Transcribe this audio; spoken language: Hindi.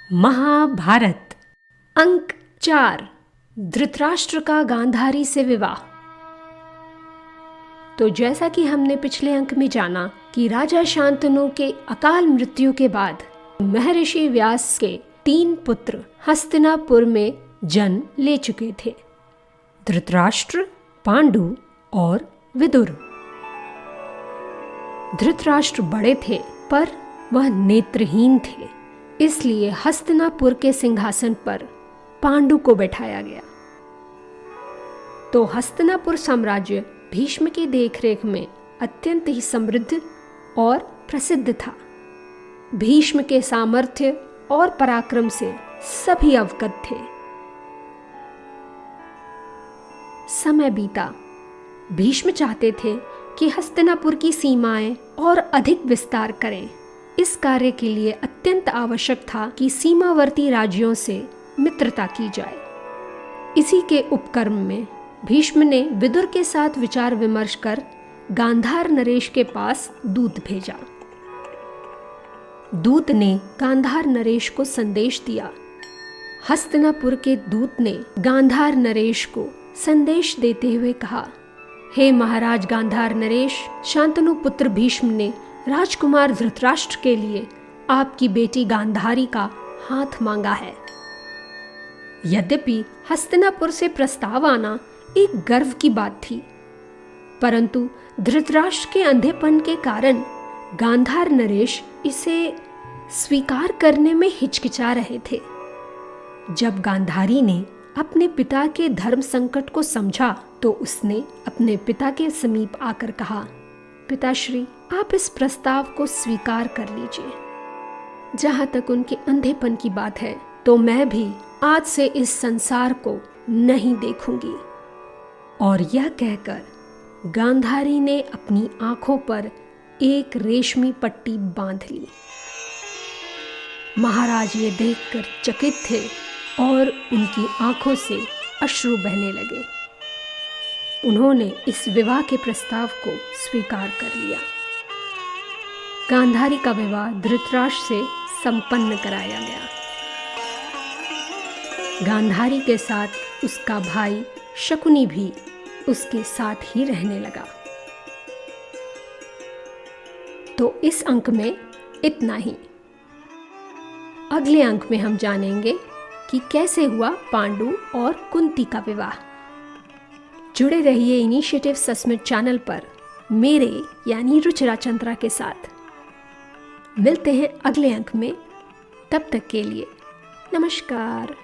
महाभारत। अंक 4। धृतराष्ट्र का गांधारी से विवाह। तो जैसा कि हमने पिछले अंक में जाना कि राजा शांतनु के अकाल मृत्यु के बाद महर्षि व्यास के 3 पुत्र हस्तिनापुर में जन्म ले चुके थे, धृतराष्ट्र, पांडु और विदुर। धृतराष्ट्र बड़े थे पर वह नेत्रहीन थे, इसलिए हस्तिनापुर के सिंहासन पर पांडु को बैठाया गया। तो हस्तिनापुर साम्राज्य भीष्म की देखरेख में अत्यंत ही समृद्ध और प्रसिद्ध था। भीष्म के सामर्थ्य और पराक्रम से सभी अवगत थे। समय बीता। भीष्म चाहते थे कि हस्तिनापुर की सीमाएं और अधिक विस्तार करें। इस कार्य के लिए अत्यंत आवश्यक था कि सीमावर्ती राज्यों से मित्रता की जाए। इसी के उपक्रम में भीष्म ने विदुर के साथ विचार विमर्श कर गांधार नरेश के पास दूत भेजा। दूत ने गांधार नरेश को संदेश दिया। हस्तिनापुर के दूत ने गांधार नरेश को संदेश देते हुए कहा, हे महाराज गांधार नरेश, शांतनु पुत्र भीष्म ने राजकुमार धृतराष्ट्र के लिए आपकी बेटी गांधारी का हाथ मांगा है। यद्यपि हस्तिनापुर से प्रस्ताव आना एक गर्व की बात थी, परंतु धृतराष्ट्र के अंधेपन के कारण गांधार नरेश इसे स्वीकार करने में हिचकिचा रहे थे। जब गांधारी ने अपने पिता के धर्म संकट को समझा तो उसने अपने पिता के समीप आकर कहा, पिताश्री, आप इस प्रस्ताव को स्वीकार कर लीजिए। जहां तक उनके अंधेपन की बात है तो मैं भी आज से इस संसार को नहीं देखूंगी। और यह कहकर गांधारी ने अपनी आंखों पर एक रेशमी पट्टी बांध ली। महाराज ये देखकर चकित थे और उनकी आंखों से अश्रु बहने लगे। उन्होंने इस विवाह के प्रस्ताव को स्वीकार कर लिया। गांधारी का विवाह धृतराष्ट्र से संपन्न कराया गया। गांधारी के साथ उसका भाई शकुनी भी उसके साथ ही रहने लगा। तो इस अंक में इतना ही। अगले अंक में हम जानेंगे कि कैसे हुआ पांडु और कुंती का विवाह। जुड़े रहिए इनिशिएटिव सस्मित चैनल पर मेरे यानी रुचिरा चंद्रा के साथ। मिलते हैं अगले अंक में। तब तक के लिए नमस्कार।